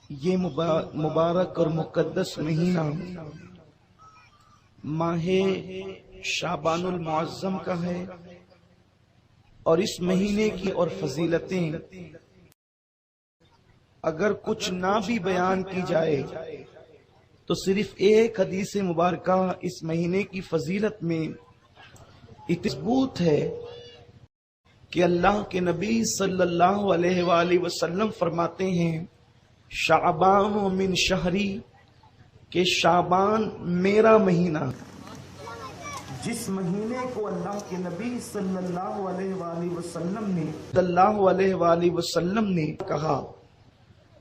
یہ مبارک اور مقدس مہینہ ماہ شعبان المعظم کا ہے، اور اس مہینے کی اور فضیلتیں اگر کچھ نہ بھی بیان کی جائے تو صرف ایک حدیث مبارکہ اس مہینے کی فضیلت میں ثبوت ہے کہ اللہ کے نبی صلی اللہ علیہ وآلہ وسلم فرماتے ہیں شعبان من شہری، کہ شعبان میرا مہینہ، جس مہینے کو اللہ کے نبی صلی اللہ علیہ وآلہ وسلم نے کہا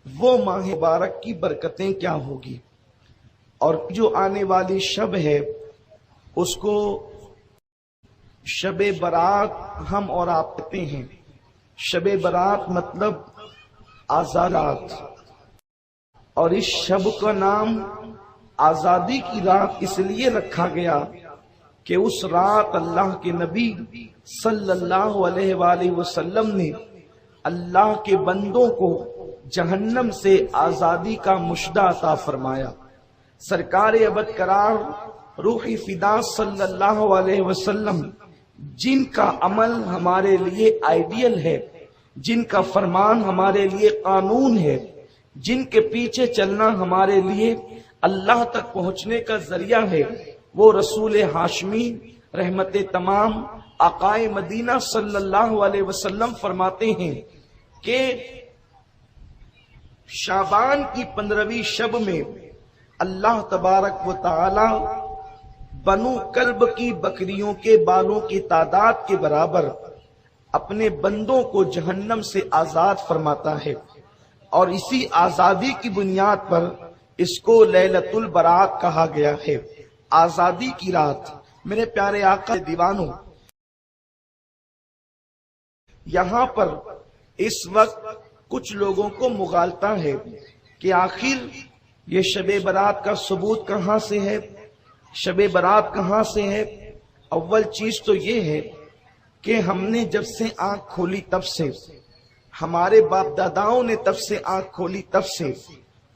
وہ ماہ مبارک کی برکتیں کیا ہوگی، اور جو آنے والی شب ہے اس کو شب برات ہم اور آپ کہتے ہیں۔ شب برات مطلب آزادات، اور اس شب کا نام آزادی کی رات اس لیے رکھا گیا کہ اس رات اللہ کے نبی صلی اللہ علیہ وآلہ وسلم نے اللہ کے بندوں کو جہنم سے آزادی کا مشدہ عطا فرمایا۔ سرکار ابد قرار روح فدا صلی اللہ علیہ وسلم، جن کا عمل ہمارے لیے آئیڈیل ہے، جن کا فرمان ہمارے لیے قانون ہے، جن کے پیچھے چلنا ہمارے لیے اللہ تک پہنچنے کا ذریعہ ہے، وہ رسول ہاشمی رحمت تمام آقائے مدینہ صلی اللہ علیہ وسلم فرماتے ہیں کہ شعبان کی 15ویں شب میں اللہ تبارک و تعالی بنو کلب کی بکریوں کے بالوں کی تعداد کے برابر اپنے بندوں کو جہنم سے آزاد فرماتا ہے، اور اسی آزادی کی بنیاد پر اس کو لیلۃ البرات کہا گیا ہے، آزادی کی رات۔ میرے پیارے آقا دیوانوں، یہاں پر اس وقت کچھ لوگوں کو مغالطہ ہے کہ آخر یہ شب برات کا ثبوت کہاں سے ہے، شب برات کہاں سے ہے۔ اول چیز تو یہ ہے کہ ہم نے جب سے آنکھ کھولی تب سے، ہمارے باپ داداؤں نے تب سے آنکھ کھولی تب سے،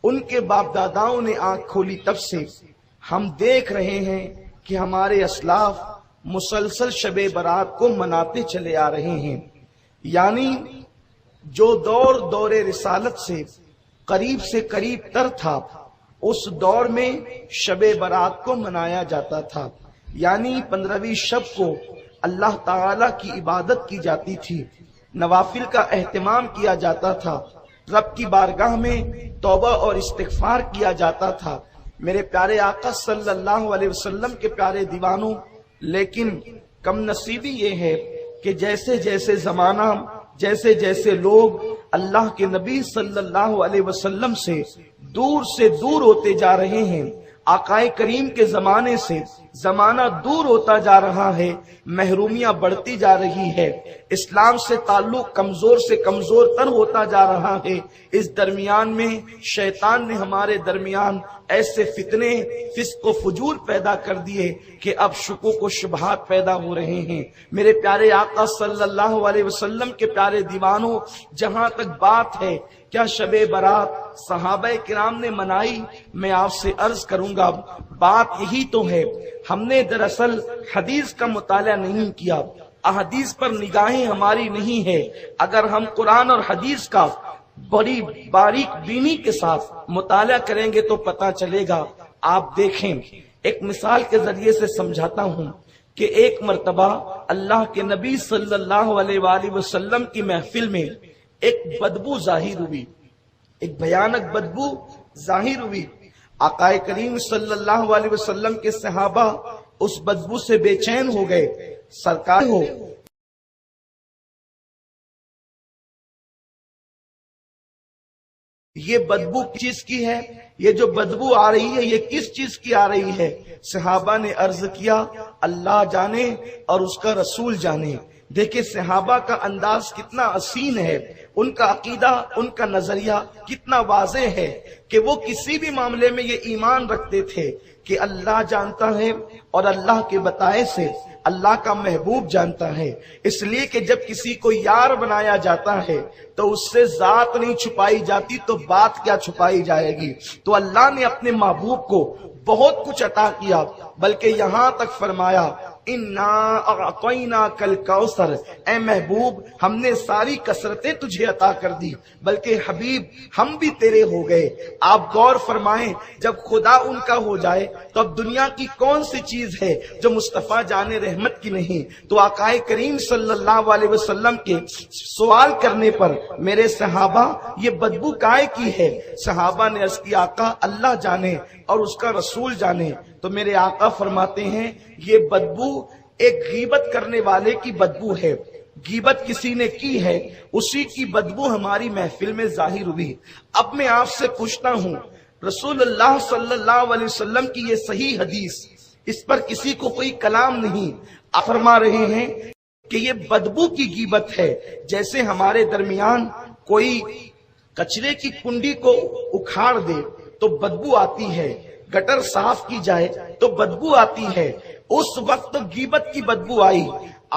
ان کے باپ داداؤں نے آنکھ کھولی تب سے ہم دیکھ رہے ہیں کہ ہمارے اسلاف مسلسل شب برات کو مناتے چلے آ رہے ہیں۔ یعنی جو دور رسالت سے قریب تر تھا، اس دور میں شب برات کو منایا جاتا تھا، یعنی 15ویں شب کو اللہ تعالی کی عبادت کی جاتی تھی، نوافل کا اہتمام کیا جاتا تھا، رب کی بارگاہ میں توبہ اور استغفار کیا جاتا تھا۔ میرے پیارے آقا صلی اللہ علیہ وسلم کے پیارے دیوانوں، لیکن کم نصیبی یہ ہے کہ جیسے جیسے زمانہ، جیسے جیسے لوگ اللہ کے نبی صلی اللہ علیہ وسلم سے دور ہوتے جا رہے ہیں، آقائے کریم کے زمانے سے زمانہ دور ہوتا جا رہا ہے، محرومیاں بڑھتی جا رہی ہے، اسلام سے تعلق کمزور سے کمزور تر ہوتا جا رہا ہے۔ اس درمیان میں شیطان نے ہمارے درمیان ایسے فتنے، فسق و فجور پیدا کر دیے کہ اب شکوک و شبہات پیدا ہو رہے ہیں۔ میرے پیارے آقا صلی اللہ علیہ وسلم کے پیارے دیوانوں، جہاں تک بات ہے کیا شب برات صحابہ کرام نے منائی، میں آپ سے عرض کروں گا بات یہی تو ہے۔ ہم نے دراصل حدیث کا مطالعہ نہیں کیا، احادیث پر نگاہیں ہماری نہیں ہے۔ اگر ہم قرآن اور حدیث کا بڑی باریک بینی کے ساتھ مطالعہ کریں گے تو پتہ چلے گا۔ آپ دیکھیں، ایک مثال کے ذریعے سے سمجھاتا ہوں کہ ایک مرتبہ اللہ کے نبی صلی اللہ علیہ وآلہ وسلم کی محفل میں ایک بدبو ظاہر ہوئی، ایک بھیانک بدبو ظاہر ہوئی۔ آقا کریم صلی اللہ علیہ وسلم کے صحابہ اس بدبو سے بے چین ہو گئے۔ سرکار ہو، یہ بدبو کس چیز کی ہے؟ یہ جو بدبو آ رہی ہے یہ کس چیز کی آ رہی ہے؟ صحابہ نے عرض کیا اللہ جانے اور اس کا رسول جانے۔ دیکھیں صحابہ کا انداز کتنا حسین ہے، ان کا عقیدہ، ان کا نظریہ کتنا واضح ہے کہ وہ کسی بھی معاملے میں یہ ایمان رکھتے تھے کہ اللہ جانتا ہے اور اللہ کے بتائے سے اللہ کا محبوب جانتا ہے، اس لیے کہ جب کسی کو یار بنایا جاتا ہے تو اس سے ذات نہیں چھپائی جاتی تو بات کیا چھپائی جائے گی۔ تو اللہ نے اپنے محبوب کو بہت کچھ عطا کیا، بلکہ یہاں تک فرمایا اِنَّا أَعْطَيْنَاكَ الْكَوْثَرَ، اے محبوب ہم نے ساری کثرتیں تجھے عطا کر دی، بلکہ حبیب ہم بھی تیرے ہو گئے۔ آپ غور فرمائیں، جب خدا ان کا ہو جائے تو اب دنیا کی کون سی چیز ہے جو مصطفیٰ جان رحمت کی نہیں؟ تو آقا کریم صلی اللہ علیہ وسلم کے سوال کرنے پر میرے صحابہ یہ بدبو کائے کی ہے؟ صحابہ نے عرض کی آقا اللہ جانے اور اس کا رسول جانے۔ تو میرے آقا فرماتے ہیں یہ بدبو ایک غیبت کرنے والے کی بدبو ہے، غیبت کسی نے کی ہے اسی کی بدبو ہماری محفل میں ظاہر ہوئی۔ اب میں آپ سے پوچھتا ہوں، رسول اللہ صلی اللہ علیہ وسلم کی یہ صحیح حدیث، اس پر کسی کو کوئی کلام نہیں، آپ فرما رہے ہیں کہ یہ بدبو کی غیبت ہے۔ جیسے ہمارے درمیان کوئی کچرے کی کنڈی کو اکھاڑ دے تو بدبو آتی ہے، گٹر صاف کی جائے تو بدبو آتی ہے، اس وقت غیبت کی بدبو آئی،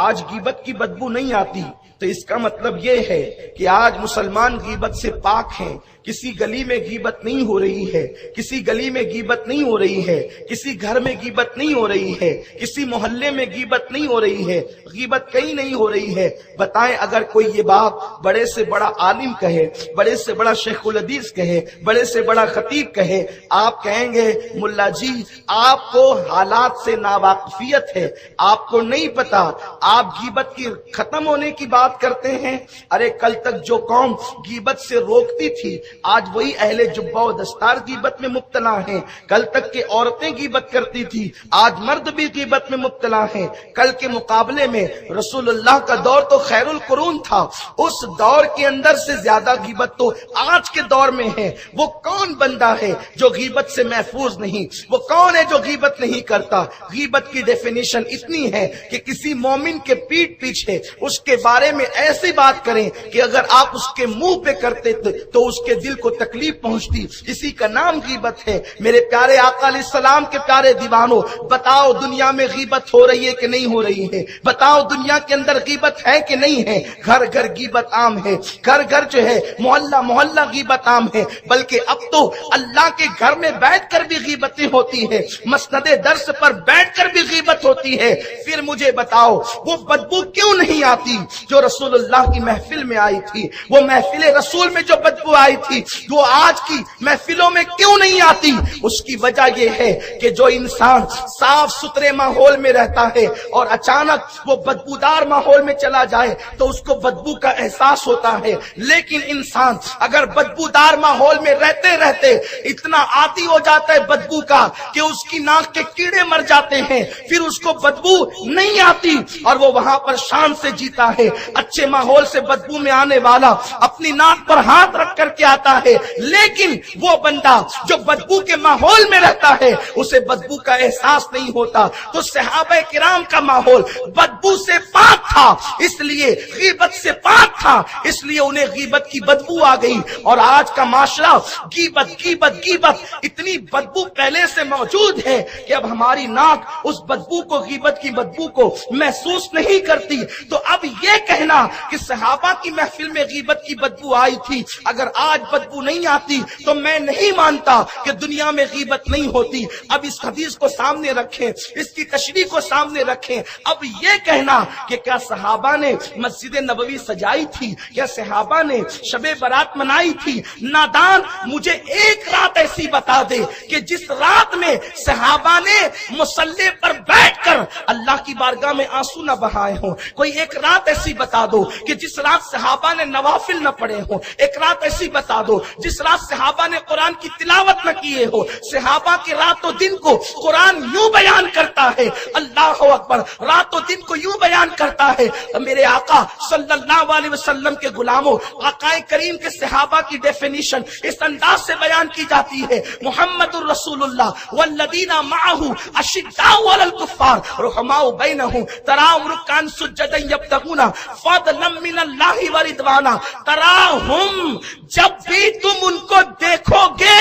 آج غیبت کی بدبو نہیں آتی۔ تو اس کا مطلب یہ ہے کہ آج مسلمان غیبت سے پاک ہیں، کسی گلی میں غیبت نہیں ہو رہی ہے، کسی گلی میں غیبت نہیں ہو رہی ہے، کسی گھر میں غیبت نہیں ہو رہی ہے، کسی محلے میں غیبت نہیں ہو رہی ہے، غیبت کہیں نہیں ہو رہی ہے۔ بتائیں اگر کوئی یہ بات بڑے سے بڑا عالم کہے، بڑے سے بڑا شیخ الحدیث کہے، بڑے سے بڑا خطیب کہے، آپ کہیں گے ملا جی آپ کو حالات سے ناواقفیت ہے، آپ کو نہیں پتا، آپ غیبت کی ختم ہونے کی بات کرتے ہیں۔ ارے کل تک جو قوم غیبت سے روکتی تھی آج وہی اہل جبہ و دستار غیبت میں مبتلا ہیں، کل تک کے عورتیں غیبت کرتی تھی آج مرد بھی غیبت میں مبتلا ہیں۔ کل کے مقابلے میں رسول اللہ کا دور تو خیر القرون تھا، اس دور کے اندر سے زیادہ غیبت تو آج کے دور میں ہے۔ وہ کون بندہ ہے جو غیبت سے محفوظ نہیں؟ وہ کون ہے جو غیبت نہیں کرتا؟ غیبت کی ڈیفینیشن اتنی ہے کہ کسی مومن کے پیٹ پیچھے اس کے بارے میں ایسی بات کریں کہ اگر آپ اس کے منہ پہ کرتے تو اس کے دل کو تکلیف پہنچتی، اسی کا نام غیبت ہے۔ میرے پیارے آقا علیہ السلام کے پیارے دیوانوں، بتاؤ دنیا میں غیبت ہو رہی ہے کہ نہیں ہو رہی ہے؟ بتاؤ دنیا کے اندر غیبت ہے کہ نہیں ہے؟ گھر گھر غیبت عام ہے، گھر گھر جو ہے محلہ محلہ غیبت عام ہے، بلکہ اب تو اللہ کے گھر میں بیٹھ کر بھی غیبتیں ہوتی ہے، مسند درس پر بیٹھ کر بھی غیبت ہوتی ہے۔ پھر مجھے بتاؤ وہ بدبو کیوں نہیں آتی جو رسول اللہ کی محفل میں آئی تھی؟ وہ محفل رسول میں جو بدبو آئی تھی وہ آج کی محفلوں میں کیوں نہیں آتی؟ اس کی وجہ یہ ہے کہ جو انسان صاف ستھرے ماحول میں رہتا ہے اور اچانک وہ بدبودار ماحول میں چلا جائے تو اس کو بدبو کا احساس ہوتا ہے، لیکن انسان اگر بدبودار ماحول میں رہتے رہتے اتنا عادی ہو جاتا ہے بدبو کا کہ اس کی ناک کے کیڑے مر جاتے ہیں، پھر اس کو بدبو نہیں آتی اور وہ وہاں پر شان سے جیتا ہے۔ اچھے ماحول سے بدبو میں آنے والا اپنی ناک پر ہاتھ رکھ کر کے آتا ہے، لیکن وہ بندہ جو بدبو کے ماحول میں رہتا ہے اسے بدبو کا احساس نہیں ہوتا۔ تو صحابہ کرام کا ماحول بدبو سے پاک تھا، اس لیے غیبت سے پاک تھا، اس لیے انہیں غیبت کی بدبو آ گئی۔ اور آج کا معاشرہ غیبت غیبت غیبت اتنی بدبو پہلے سے موجود ہے کہ اب ہماری ناک اس بدبو کو، غیبت کی بدبو کو محسوس نہیں کرتی۔ تو اب یہ کہنا کہ صحابہ کی محفل میں غیبت کی بدبو آئی تھی، اگر آج بدبو نہیں آتی تو میں نہیں مانتا کہ دنیا میں غیبت نہیں ہوتی۔ اب اس حدیث کو سامنے رکھیں، اس کی تشریح کو سامنے رکھیں۔ اب یہ کہنا کہ کیا صحابہ نے مسجد نبوی سجائی تھی، کیا صحابہ نے شب برات منائی تھی؟ نادان مجھے ایک رات ایسی بتا دے کہ جس رات میں صحابہ نے مصلی پر بیٹھ کر اللہ کی بارگاہ میں آنسو نہ بہائے ہوں۔ کوئی ایک رات ایسی بتا دو کہ جس رات صحابہ نے نوافل نہ پڑھے ہوں۔ ایک رات ایسی بتا دو جس رات صحابہ نے قرآن کی تلاوت نہ کیے ہو۔ صحابہ کی رات و دن کو قرآن یوں بیان کرتا ہے، اللہ اکبر، رات و دن کو یوں بیان کرتا ہے۔ میرے آقا صلی اللہ علیہ وسلم کے غلاموں، آقا کریم کے صحابہ کی ڈیفینیشن اس انداز سے بیان کی جاتی ہے، محمد الرسول اللہ والذین معہ اشداء علی الکفار رحماء بینہم تراہم رکعا سجدا یبتغون فضلا من اللہ ورضوانا۔ تراہم، جب بھی تم ان کو دیکھوگے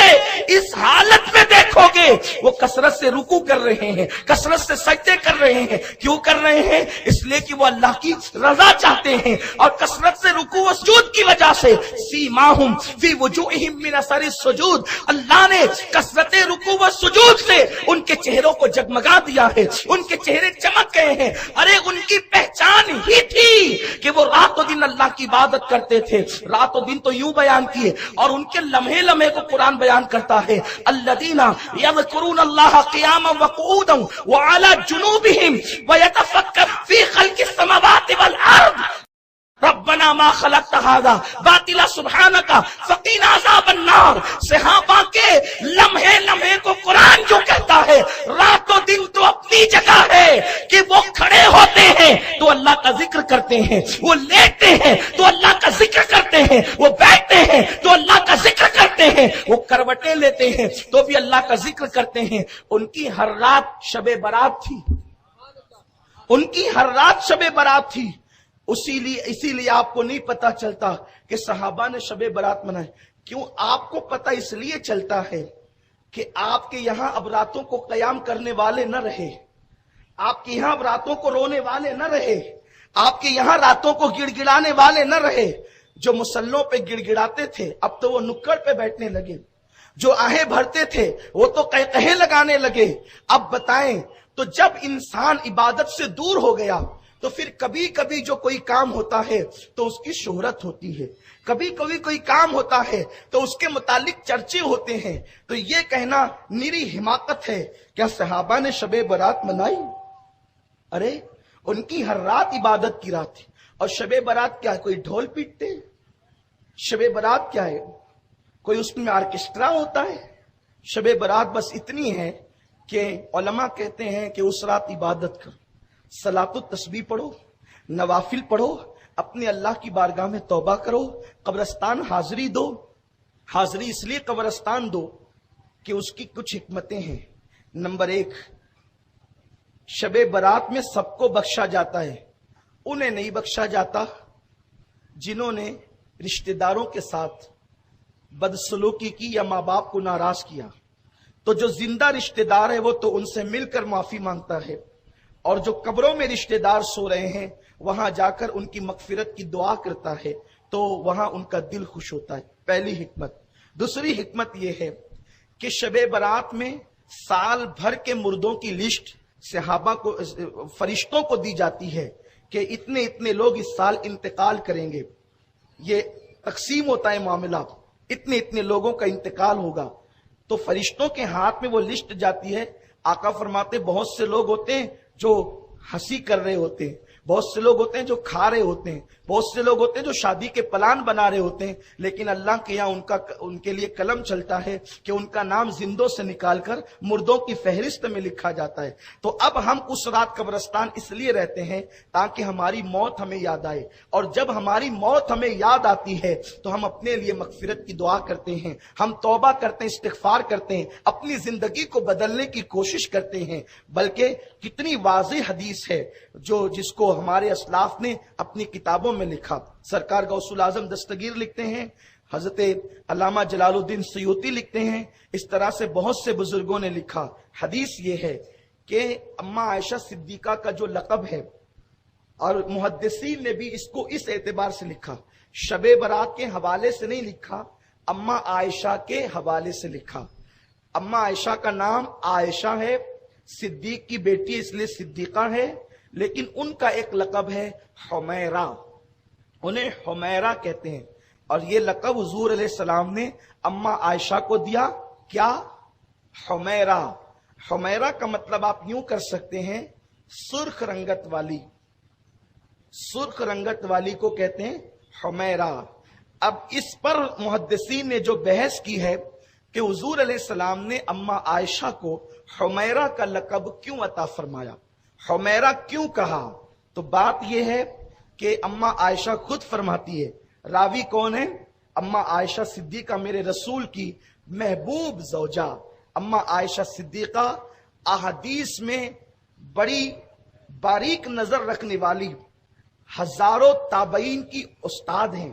اس حالت میں دیکھوگے وہ کثرت سے رکوع کر رہے ہیں, کثرت سے سجدے کر رہے ہیں. کیوں کر رہے ہیں؟ اس لیے کہ وہ اللہ کی رضا چاہتے ہیں, اور کثرت سے رکوع و سجود کی وجہ سے سیماہم فی وجوہہم من اثر السجود, اللہ نے کثرت رکوع و سجود سے ان کے چہروں کو جگمگا دیا ہے, ان کے چہرے چمک گئے ہیں. ارے ان کی پہچان ہی تھی کہ وہ رات و دن اللہ کی عبادت کرتے تھے. رات و دن تو یوں بیان کیے, اور ان کے لمحے لمحے کو قرآن بیان کرتا ہے. الذین یذکرون اللہ قیاما وقعودا وعلی جنوبہم ویتفکرون فی خلق السماوات والارض ربنا ما خلقت هذا باطلا سبحانک فقنا عذاب النار. صحابہ کے لمحے لمحے کو قرآن جو کہتا ہے, رات و دن تو اپنی جگہ ہے کہ وہ کھڑے ہوتے ہیں تو اللہ کا ذکر کرتے ہیں, وہ لیٹتے ہیں تو اللہ کا ذکر کرتے ہیں, وہ بیٹھتے ہیں تو اللہ کا ذکر کرتے ہیں, وہ کروٹیں لیتے ہیں تو بھی اللہ کا ذکر کرتے ہیں. ان کی ہر رات شب برات تھی, ان کی ہر رات شب برات تھی. اسی لیے آپ کو نہیں پتا چلتا کہ صحابہ نے شب برات منائے. کیوں آپ کو پتا اس لیے چلتا ہے کہ آپ کے یہاں اب راتوں کو قیام کرنے والے نہ رہے, آپ کے یہاں اب راتوں کو رونے والے نہ رہے, آپ کے یہاں راتوں کو گڑ گڑانے والے نہ رہے. جو مسلوں پہ گڑ گڑاتے تھے اب تو وہ نکڑ پہ بیٹھنے لگے, جو آہیں بھرتے تھے وہ تو قہقہے لگانے لگے. اب بتائیں, تو جب انسان عبادت سے دور ہو گیا تو پھر کبھی کبھی جو کوئی کام ہوتا ہے تو اس کی شہرت ہوتی ہے, کبھی کبھی کوئی کام ہوتا ہے تو اس کے متعلق چرچے ہوتے ہیں. تو یہ کہنا نیری حماقت ہے. کیا صحابہ نے شب برات منائی؟ ارے ان کی ہر رات عبادت کی رات تھی. اور شب برات کیا ہے, کوئی ڈھول پیٹتے؟ شب برات کیا ہے, کوئی اس میں آرکیسٹرا ہوتا ہے؟ شب برات بس اتنی ہے کہ علماء کہتے ہیں کہ اس رات عبادت کرو, صلاۃ التسبیح پڑھو, نوافل پڑھو, اپنے اللہ کی بارگاہ میں توبہ کرو, قبرستان حاضری دو. حاضری اس لیے قبرستان دو کہ اس کی کچھ حکمتیں ہیں. نمبر 1, شب برات میں سب کو بخشا جاتا ہے, انہیں نہیں بخشا جاتا جنہوں نے رشتہ داروں کے ساتھ بدسلوکی کی یا ماں باپ کو ناراض کیا. تو جو زندہ رشتہ دار ہے وہ تو ان سے مل کر معافی مانگتا ہے, اور جو قبروں میں رشتہ دار سو رہے ہیں وہاں جا کر ان کی مغفرت کی دعا کرتا ہے تو وہاں ان کا دل خوش ہوتا ہے. پہلی حکمت. دوسری حکمت یہ ہے کہ شب برات میں سال بھر کے مردوں کی لسٹ صحابہ کو, فرشتوں کو دی جاتی ہے کہ اتنے اتنے لوگ اس سال انتقال کریں گے. یہ تقسیم ہوتا ہے معاملہ, اتنے اتنے لوگوں کا انتقال ہوگا تو فرشتوں کے ہاتھ میں وہ لسٹ جاتی ہے. آقا فرماتے بہت سے لوگ ہوتے ہیں جو ہنسی کر رہے ہوتے ہیں, بہت سے لوگ ہوتے ہیں جو کھا رہے ہوتے ہیں, بہت سے لوگ ہوتے ہیں جو شادی کے پلان بنا رہے ہوتے ہیں, لیکن اللہ کے یہاں ان کے لیے قلم چلتا ہے کہ ان کا نام زندوں سے نکال کر مردوں کی فہرست میں لکھا جاتا ہے. تو اب ہم اس رات قبرستان اس لیے رہتے ہیں تاکہ ہماری موت ہمیں یاد آئے, اور جب ہماری موت ہمیں یاد آتی ہے تو ہم اپنے لیے مغفرت کی دعا کرتے ہیں, ہم توبہ کرتے ہیں, استغفار کرتے ہیں, اپنی زندگی کو بدلنے کی کوشش کرتے ہیں. بلکہ کتنی واضح حدیث ہے جس کو ہمارے اسلاف نے اپنی کتابوں میں لکھا. سرکار غوث الاعظم دستگیر لکھتے ہیں, حضرت علامہ جلال الدین سیوطی لکھتے ہیں, اس طرح سے بہت سے بزرگوں نے لکھا. حدیث یہ ہے کہ اماں عائشہ صدیقہ کا جو لقب ہے, اور محدثین نے بھی اس کو اس اعتبار سے لکھا, شب برات کے حوالے سے نہیں لکھا, اماں عائشہ کے حوالے سے لکھا. اماں عائشہ کا نام عائشہ ہے, صدیق کی بیٹی اس لیے صدیقہ ہے, لیکن ان کا ایک لقب ہے حمیرہ, انہیں حمیرہ کہتے ہیں. اور یہ لقب حضور علیہ السلام نے اماں عائشہ کو دیا. کیا؟ حمیرہ. حمیرہ کا مطلب آپ یوں کر سکتے ہیں سرخ رنگت والی, سرخ رنگت والی کو کہتے ہیں حمیرہ. اب اس پر محدثین نے جو بحث کی ہے کہ حضور علیہ السلام نے اماں عائشہ کو حمیرہ کا لقب کیوں عطا فرمایا, حمیرہ کیوں کہا, تو بات یہ ہے کہ اماں عائشہ خود فرماتی ہے, راوی کون ہے؟ اماں عائشہ صدیقہ, میرے رسول کی محبوب زوجہ اماں عائشہ صدیقہ, احادیث میں بڑی باریک نظر رکھنے والی, ہزاروں تابعین کی استاد ہیں,